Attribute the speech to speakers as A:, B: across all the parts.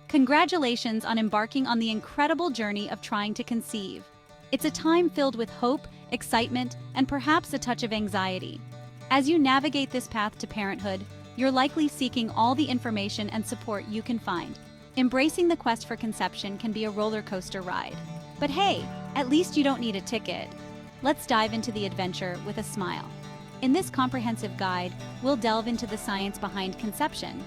A: Congratulations on embarking on the incredible journey of trying to conceive. It's a time filled with hope, excitement, and perhaps a touch of anxiety. As you navigate this path to parenthood, you're likely seeking all the information and support you can find. Embracing the quest for conception can be a roller coaster ride. But hey, at least you don't need a ticket. Let's dive into the adventure with a smile. In this comprehensive guide, we'll delve into the science behind conception,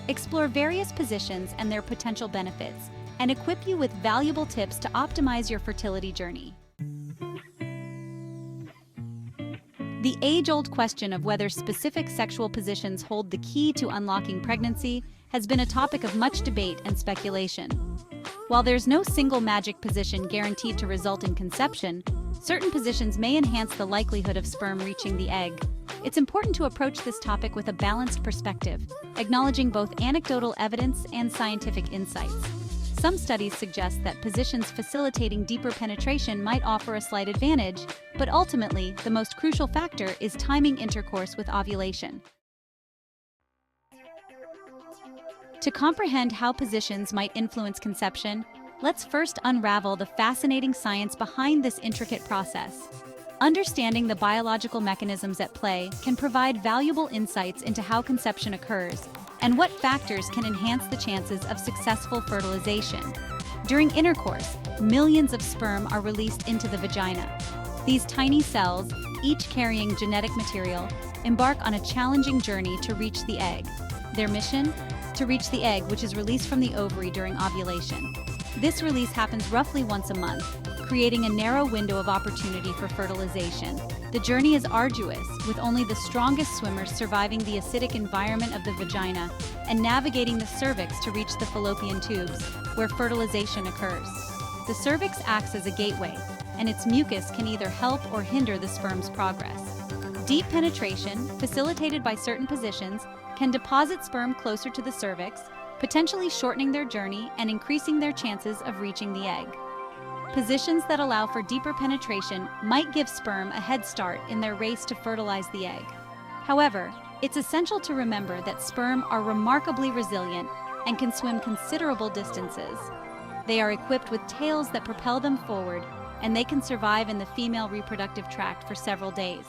A: explore various positions and their potential benefits, and equip you with valuable tips to optimize your fertility journey. The age-old question of whether specific sexual positions hold the key to unlocking pregnancy has been a topic of much debate and speculation. While there's no single magic position guaranteed to result in conception, certain positions may enhance the likelihood of sperm reaching the egg. It's important to approach this topic with a balanced perspective, acknowledging both anecdotal evidence and scientific insights. Some studies suggest that positions facilitating deeper penetration might offer a slight advantage, but ultimately, the most crucial factor is timing intercourse with ovulation. To comprehend how positions might influence conception, let's first unravel the fascinating science behind this intricate process. Understanding the biological mechanisms at play can provide valuable insights into how conception occurs and what factors can enhance the chances of successful fertilization. During intercourse, millions of sperm are released into the vagina. These tiny cells, each carrying genetic material, embark on a challenging journey to reach the egg. Their mission? To reach the egg, which is released from the ovary during ovulation. This release happens roughly once a month, creating a narrow window of opportunity for fertilization. The journey is arduous, with only the strongest swimmers surviving the acidic environment of the vagina and navigating the cervix to reach the fallopian tubes, where fertilization occurs. The cervix acts as a gateway, and its mucus can either help or hinder the sperm's progress. Deep penetration, facilitated by certain positions, can deposit sperm closer to the cervix, potentially shortening their journey and increasing their chances of reaching the egg. Positions that allow for deeper penetration might give sperm a head start in their race to fertilize the egg. However, it's essential to remember that sperm are remarkably resilient and can swim considerable distances. They are equipped with tails that propel them forward, and they can survive in the female reproductive tract for several days.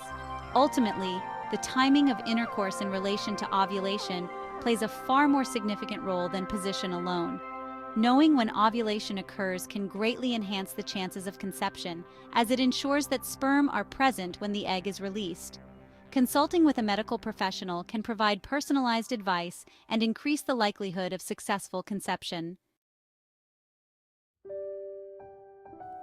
A: Ultimately, the timing of intercourse in relation to ovulation plays a far more significant role than position alone. Knowing when ovulation occurs can greatly enhance the chances of conception, as it ensures that sperm are present when the egg is released. Consulting with a medical professional can provide personalized advice and increase the likelihood of successful conception.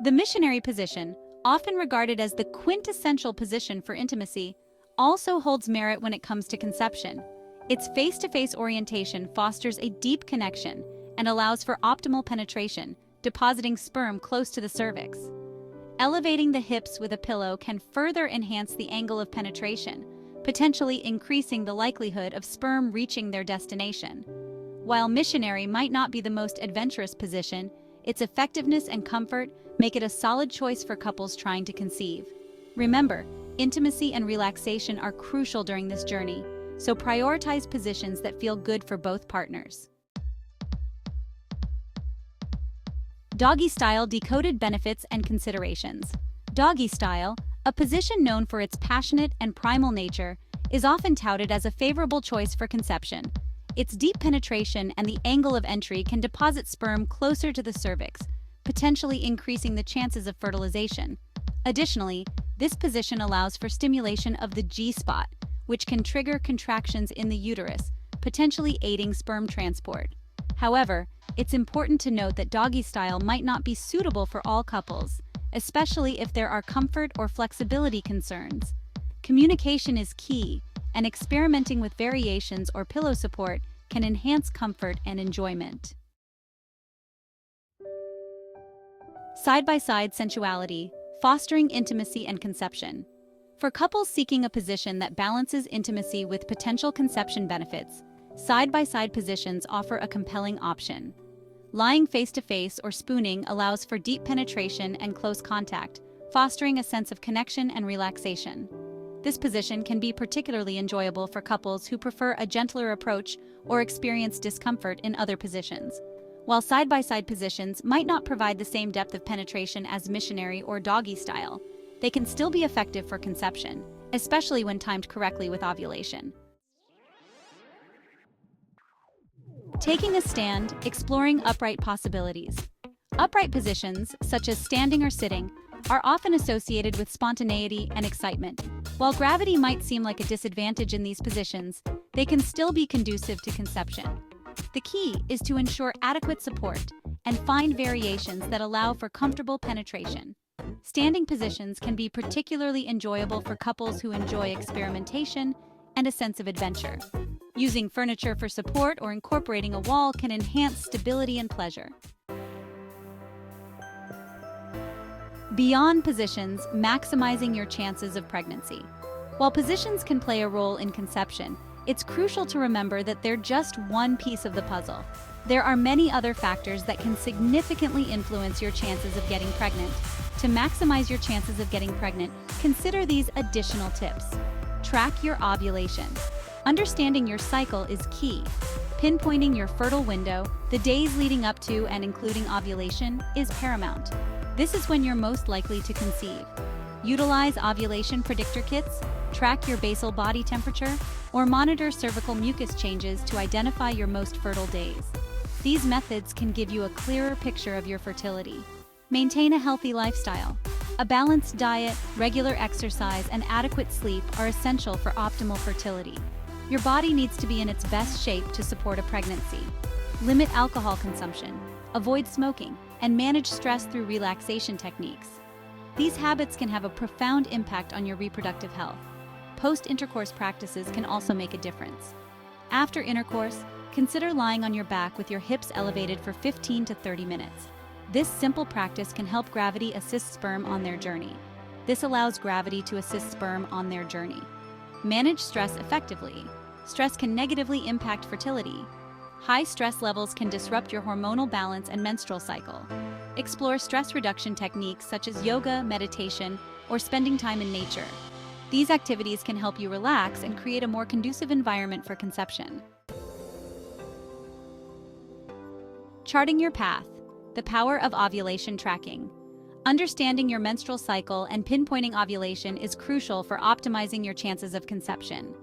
A: The missionary position, often regarded as the quintessential position for intimacy, also holds merit when it comes to conception. Its face-to-face orientation fosters a deep connection and allows for optimal penetration, depositing sperm close to the cervix. Elevating the hips with a pillow can further enhance the angle of penetration, potentially increasing the likelihood of sperm reaching their destination. While missionary might not be the most adventurous position, its effectiveness and comfort make it a solid choice for couples trying to conceive. Remember, intimacy and relaxation are crucial during this journey, so prioritize positions that feel good for both partners. Doggy style decoded benefits and considerations. Doggy style, a position known for its passionate and primal nature, is often touted as a favorable choice for conception. Its deep penetration and the angle of entry can deposit sperm closer to the cervix, potentially increasing the chances of fertilization. Additionally, this position allows for stimulation of the G-spot, which can trigger contractions in the uterus, potentially aiding sperm transport. However, it's important to note that doggy style might not be suitable for all couples, especially if there are comfort or flexibility concerns. Communication is key, and experimenting with variations or pillow support can enhance comfort and enjoyment. Side-by-side sensuality, fostering intimacy and conception. For couples seeking a position that balances intimacy with potential conception benefits, side-by-side positions offer a compelling option. Lying face-to-face or spooning allows for deep penetration and close contact, fostering a sense of connection and relaxation. This position can be particularly enjoyable for couples who prefer a gentler approach or experience discomfort in other positions. While side-by-side positions might not provide the same depth of penetration as missionary or doggy style, they can still be effective for conception, especially when timed correctly with ovulation. Taking a stand, exploring upright possibilities. Upright positions, such as standing or sitting, are often associated with spontaneity and excitement. While gravity might seem like a disadvantage in these positions, they can still be conducive to conception. The key is to ensure adequate support and find variations that allow for comfortable penetration. Standing positions can be particularly enjoyable for couples who enjoy experimentation and a sense of adventure. Using furniture for support or incorporating a wall can enhance stability and pleasure. Beyond positions, maximizing your chances of pregnancy. While positions can play a role in conception, it's crucial to remember that they're just one piece of the puzzle. There are many other factors that can significantly influence your chances of getting pregnant. To maximize your chances of getting pregnant, consider these additional tips. Track your ovulation. Understanding your cycle is key. Pinpointing your fertile window, the days leading up to and including ovulation, is paramount. This is when you're most likely to conceive. Utilize ovulation predictor kits, track your basal body temperature, or monitor cervical mucus changes to identify your most fertile days. These methods can give you a clearer picture of your fertility. Maintain a healthy lifestyle. A balanced diet, regular exercise, and adequate sleep are essential for optimal fertility. Your body needs to be in its best shape to support a pregnancy. Limit alcohol consumption, avoid smoking, and manage stress through relaxation techniques. These habits can have a profound impact on your reproductive health. Post-intercourse practices can also make a difference. After intercourse, consider lying on your back with your hips elevated for 15 to 30 minutes. This simple practice can help gravity assist sperm on their journey. This allows gravity to assist sperm on their journey. Manage stress effectively. Stress can negatively impact fertility. High stress levels can disrupt your hormonal balance and menstrual cycle. Explore stress reduction techniques such as yoga, meditation, or spending time in nature. These activities can help you relax and create a more conducive environment for conception. Charting your path. The power of ovulation tracking. Understanding your menstrual cycle and pinpointing ovulation is crucial for optimizing your chances of conception.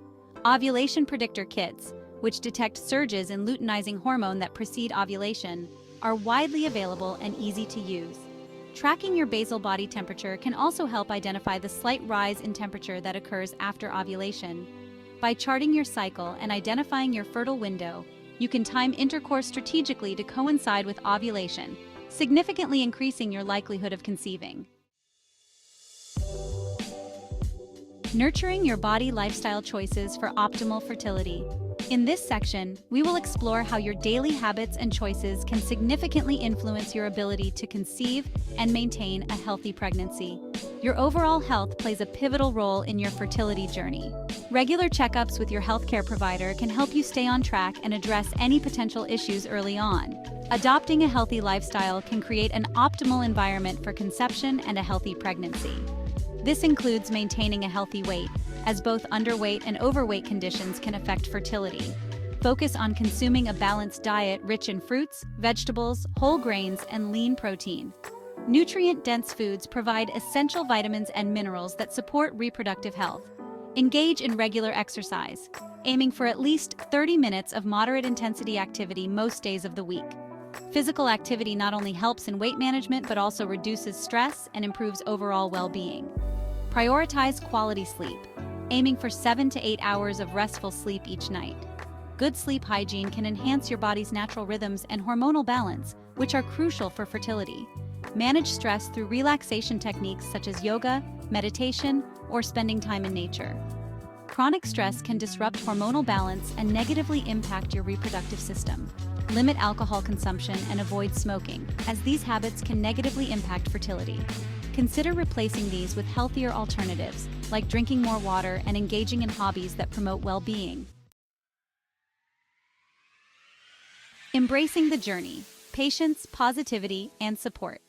A: Ovulation predictor kits, which detect surges in luteinizing hormone that precede ovulation, are widely available and easy to use. Tracking your basal body temperature can also help identify the slight rise in temperature that occurs after ovulation. By charting your cycle and identifying your fertile window, you can time intercourse strategically to coincide with ovulation, significantly increasing your likelihood of conceiving. Nurturing your body lifestyle choices for optimal fertility. In this section, we will explore how your daily habits and choices can significantly influence your ability to conceive and maintain a healthy pregnancy. Your overall health plays a pivotal role in your fertility journey. Regular checkups with your healthcare provider can help you stay on track and address any potential issues early on. Adopting a healthy lifestyle can create an optimal environment for conception and a healthy pregnancy. This includes maintaining a healthy weight, as both underweight and overweight conditions can affect fertility. Focus on consuming a balanced diet rich in fruits, vegetables, whole grains, and lean protein. Nutrient-dense foods provide essential vitamins and minerals that support reproductive health. Engage in regular exercise, aiming for at least 30 minutes of moderate-intensity activity most days of the week. Physical activity not only helps in weight management but also reduces stress and improves overall well-being. Prioritize quality sleep, aiming for 7 to 8 hours of restful sleep each night. Good sleep hygiene can enhance your body's natural rhythms and hormonal balance, which are crucial for fertility. Manage stress through relaxation techniques such as yoga, meditation, or spending time in nature. Chronic stress can disrupt hormonal balance and negatively impact your reproductive system. Limit alcohol consumption and avoid smoking, as these habits can negatively impact fertility. Consider replacing these with healthier alternatives, like drinking more water and engaging in hobbies that promote well-being. Embracing the journey, patience, positivity, and support.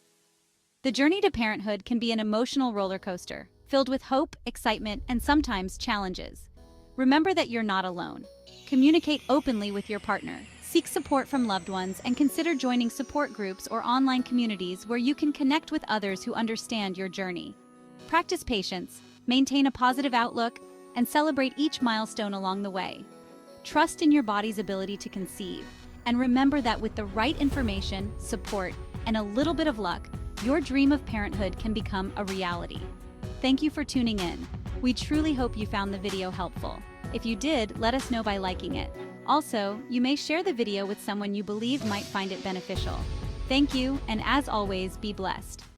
A: The journey to parenthood can be an emotional roller coaster, filled with hope, excitement, and sometimes challenges. Remember that you're not alone. Communicate openly with your partner. Seek support from loved ones and consider joining support groups or online communities where you can connect with others who understand your journey. Practice patience, maintain a positive outlook, and celebrate each milestone along the way. Trust in your body's ability to conceive, and remember that with the right information, support, and a little bit of luck, your dream of parenthood can become a reality. Thank you for tuning in. We truly hope you found the video helpful. If you did, let us know by liking it. Also, you may share the video with someone you believe might find it beneficial. Thank you, and as always, be blessed.